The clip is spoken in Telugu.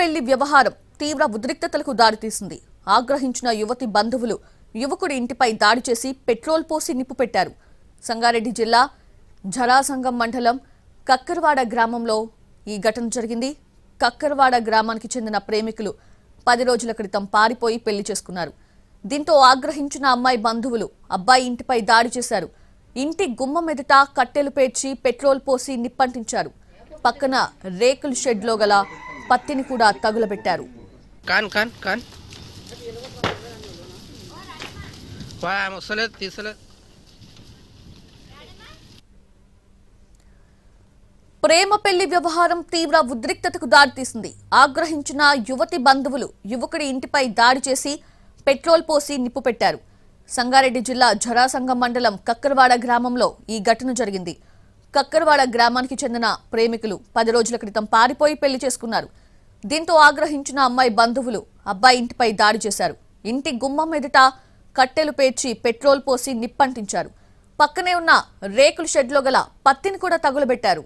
పెళ్లి వ్యవహారం తీవ్ర ఉద్రిక్తతలకు దారితీసింది. ఆగ్రహించిన యువతి బంధువులు యువకుడి ఇంటిపై దాడి చేసి పెట్రోల్ పోసి నిప్పు పెట్టారు. సంగారెడ్డి జిల్లా జరాసంగం మండలం కక్కర్వాడ గ్రామంలో ఈ ఘటన జరిగింది. కక్కర్వాడ గ్రామానికి చెందిన ప్రేమికులు 10 రోజుల క్రితం పారిపోయి పెళ్లి చేసుకున్నారు. దీంతో ఆగ్రహించిన అమ్మాయి బంధువులు అబ్బాయి ఇంటిపై దాడి చేశారు. ఇంటి గుమ్మం ఎదుట కట్టెలు పేర్చి పెట్రోల్ పోసి నిప్పంటించారు. పక్కన రేకుల షెడ్లో గల పత్తిని కూడా తగులబెట్టారు. ప్రేమ పెళ్లి వ్యవహారం తీవ్ర ఉద్రిక్తతకు దారితీసింది. ఆగ్రహించిన యువతి బంధువులు యువకుడి ఇంటిపై దాడి చేసి పెట్రోల్ పోసి నిప్పు పెట్టారు. సంగారెడ్డి జిల్లా జరాసంగం మండలం కక్కర్వాడ గ్రామంలో ఈ ఘటన జరిగింది. కక్కర్వాడ గ్రామానికి చెందిన ప్రేమికులు 10 రోజుల క్రితం పారిపోయి పెళ్లి చేసుకున్నారు. దీంతో ఆగ్రహించిన అమ్మాయి బంధువులు అబ్బాయి ఇంటిపై దాడి చేశారు. ఇంటి గుమ్మం ఎదుట కట్టెలు పేర్చి పెట్రోల్ పోసి నిప్పంటించారు. పక్కనే ఉన్న రేకుల షెడ్లో గల పత్తిని కూడా తగులబెట్టారు.